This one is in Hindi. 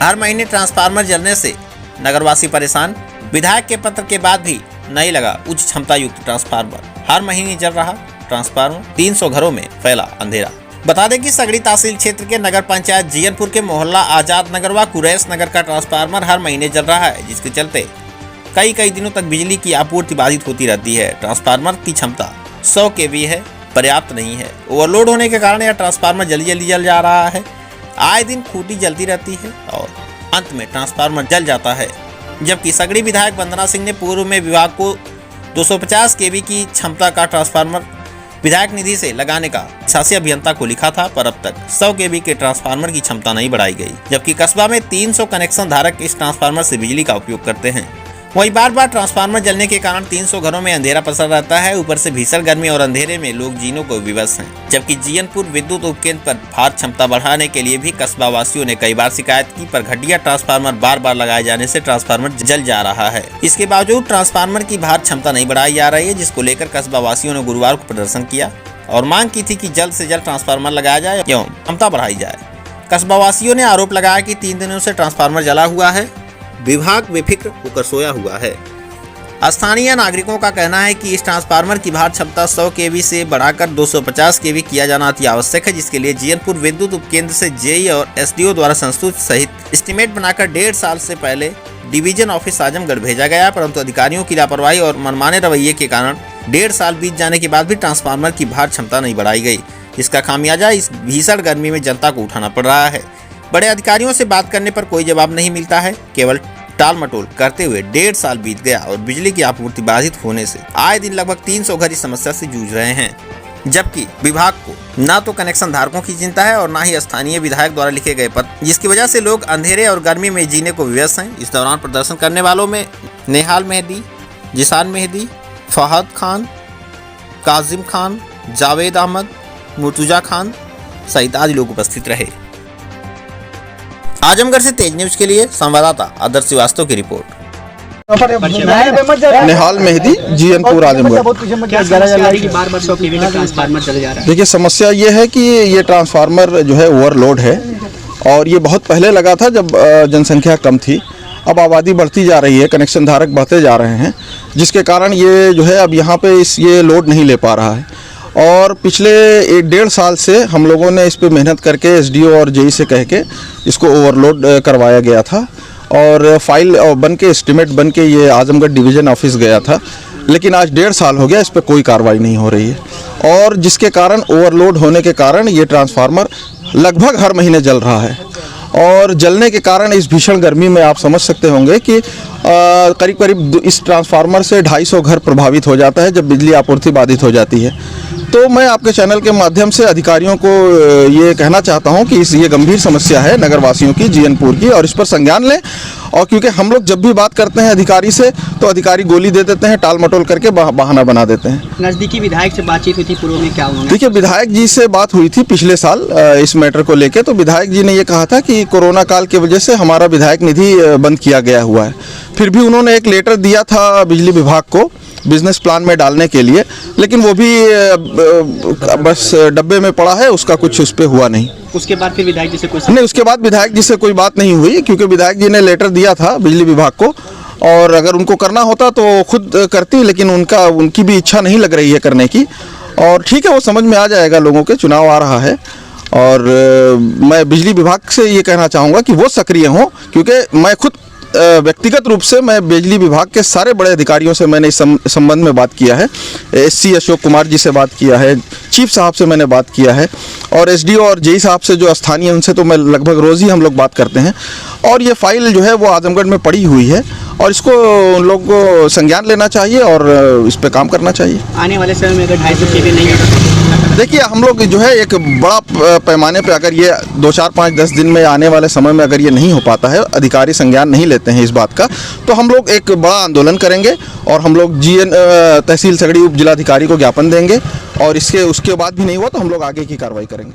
हर महीने ट्रांसफार्मर जलने से नगरवासी परेशान। विधायक के पत्र के बाद भी नहीं लगा उच्च क्षमता युक्त ट्रांसफार्मर। हर महीने जल रहा ट्रांसफार्मर, 300 घरों में फैला अंधेरा। बता दें कि सगड़ी तहसील क्षेत्र के नगर पंचायत जीयनपुर के मोहल्ला आजाद नगर व कुरैश नगर का ट्रांसफार्मर हर महीने जल रहा है, जिसके चलते कई दिनों तक बिजली की आपूर्ति बाधित होती रहती है। ट्रांसफार्मर की क्षमता 100 kV है, पर्याप्त नहीं है। ओवरलोड होने के कारण यह ट्रांसफार्मर जल्दी जल जा रहा है। आए दिन खूंटी जलती रहती है और अंत में ट्रांसफार्मर जल जाता है। जबकि सगड़ी विधायक वंदना सिंह ने पूर्व में विभाग को 250 kV की क्षमता का ट्रांसफार्मर विधायक निधि से लगाने का शासी अभियंता को लिखा था, पर अब तक 100 kV के ट्रांसफार्मर की क्षमता नहीं बढ़ाई गई। जबकि कस्बा में 300 कनेक्शन धारक इस ट्रांसफार्मर से बिजली का उपयोग करते हैं। वहीं बार ट्रांसफार्मर जलने के कारण 300 घरों में अंधेरा पसर रहता है। ऊपर से भीषण गर्मी और अंधेरे में लोग जीने को विवश हैं। जबकि जीयनपुर विद्युत उपकेंद्र पर भार क्षमता बढ़ाने के लिए भी कस्बा वासियों ने कई बार शिकायत की, पर घटिया ट्रांसफार्मर बार लगाए जाने से ट्रांसफार्मर जल जा रहा है। इसके बावजूद ट्रांसफार्मर की भार क्षमता नहीं बढ़ाई जा रही है, जिसको लेकर कस्बा वासियों ने गुरुवार को प्रदर्शन किया और मांग की थी कि जल्द से जल्द ट्रांसफार्मर लगाया जाए एवं क्षमता बढ़ाई जाए। कस्बा वासियों ने आरोप लगाया कि 3 दिनों से ट्रांसफार्मर जला हुआ है, विभाग बेफिक्र होकर सोया हुआ है। स्थानीय नागरिकों का कहना है कि इस ट्रांसफार्मर की भार क्षमता 100 kV से बढ़ाकर 250 kV किया जाना अति आवश्यक है, जिसके लिए जीयनपुर विद्युत उपकेंद्र से जेई और एसडीओ द्वारा संस्तुत सहित एस्टीमेट बनाकर 1.5 साल से पहले डिवीजन ऑफिस आजमगढ़ भेजा गया, परंतु अधिकारियों की लापरवाही और मनमाने रवैये के कारण 1.5 साल बीत जाने के बाद भी ट्रांसफार्मर की भार क्षमता नहीं बढ़ाई गई, जिसका खामियाजा इस भीषण गर्मी में जनता को उठाना पड़ रहा है। बड़े अधिकारियों से बात करने पर कोई जवाब नहीं मिलता है। केवल टाल मटोल करते हुए 1.5 साल बीत गया और बिजली की आपूर्ति बाधित होने से आए दिन लगभग 300 घर इस समस्या से जूझ रहे हैं। जबकि विभाग को न तो कनेक्शन धारकों की चिंता है और न ही स्थानीय विधायक द्वारा लिखे गए पत्र, जिसकी वजह से लोग अंधेरे और गर्मी में जीने को विवश हैं। इस दौरान प्रदर्शन करने वालों में नेहाल मेहदी, जिसान मेहदी, फहद खान, काजिम खान, जावेद अहमद, मुर्तुजा खान सहित आदि लोग उपस्थित रहे। आजमगढ़ से तेज न्यूज के लिए संवाददाता आदर्श श्रीवास्तव की रिपोर्ट। नेहाल मेहदी, जीयनपुर, आजमगढ़। देखिए, समस्या ये है कि ये ट्रांसफार्मर जो है ओवरलोड है और ये बहुत पहले लगा था जब जनसंख्या कम थी। अब आबादी बढ़ती जा रही है, कनेक्शन धारक बढ़ते जा रहे हैं, जिसके कारण ये जो है अब यहाँ पे ये लोड नहीं ले पा रहा है। और पिछले 1.5 साल से हम लोगों ने इस पे मेहनत करके एसडीओ और जेई से कह के इसको ओवरलोड करवाया गया था और फाइल बन के एस्टीमेट बन के ये आजमगढ़ डिवीज़न ऑफिस गया था, लेकिन आज 1.5 साल हो गया, इस पे कोई कार्रवाई नहीं हो रही है। और जिसके कारण ओवरलोड होने के कारण ये ट्रांसफार्मर लगभग हर महीने जल रहा है और जलने के कारण इस भीषण गर्मी में आप समझ सकते होंगे कि करीब इस ट्रांसफार्मर से 250 घर प्रभावित हो जाता है जब बिजली आपूर्ति बाधित हो जाती है। तो मैं आपके चैनल के माध्यम से अधिकारियों को ये कहना चाहता हूँ कि ये गंभीर समस्या है नगरवासियों की, जीयनपुर की, और इस पर संज्ञान लें। और क्योंकि हम लोग जब भी बात करते हैं अधिकारी से तो अधिकारी गोली दे देते हैं, टाल मटोल करके बहाना बना देते हैं। नज़दीकी विधायक से बातचीत हुई थी पूर्व में, क्या हुआ? देखिए, विधायक जी से बात हुई थी पिछले साल इस मैटर को लेके, तो विधायक जी ने ये कहा था कि कोरोना काल की वजह से हमारा विधायक निधि बंद किया गया हुआ है। फिर भी उन्होंने एक लेटर दिया था बिजली विभाग को बिजनेस प्लान में डालने के लिए, लेकिन वो भी बस डब्बे में पड़ा है, उसका कुछ उस पर हुआ नहीं। उसके बाद फिर विधायक जी से उसके बाद विधायक जी से कोई बात नहीं हुई, क्योंकि विधायक जी ने लेटर दिया था बिजली विभाग को और अगर उनको करना होता तो खुद करती, लेकिन उनकी भी इच्छा नहीं लग रही है करने की। और ठीक है, वो समझ में आ जाएगा, लोगों के चुनाव आ रहा है। और मैं बिजली विभाग से ये कहना चाहूँगा कि वो सक्रिय हों, क्योंकि मैं खुद व्यक्तिगत रूप से मैं बिजली विभाग के सारे बड़े अधिकारियों से मैंने इस संबंध में बात किया है। एससी अशोक कुमार जी से बात किया है, चीफ साहब से मैंने बात किया है और एसडीओ और जेई साहब से जो स्थानीय, उनसे तो मैं लगभग रोज़ ही हम लोग बात करते हैं। और ये फाइल जो है वो आजमगढ़ में पड़ी हुई है और इसको उन लोग को संज्ञान लेना चाहिए और इस पर काम करना चाहिए। आने वाले समय में अगर 250 kV नहीं है, देखिए, हम लोग जो है एक बड़ा पैमाने पे अगर ये 2, 4, 5, 10 दिन में आने वाले समय में अगर ये नहीं हो पाता है, अधिकारी संज्ञान नहीं लेते हैं इस बात का, तो हम लोग एक बड़ा आंदोलन करेंगे और हम लोग तहसील सगड़ी उप जिलाधिकारी को ज्ञापन देंगे और उसके बाद भी नहीं हुआ तो हम लोग आगे की कार्रवाई करेंगे।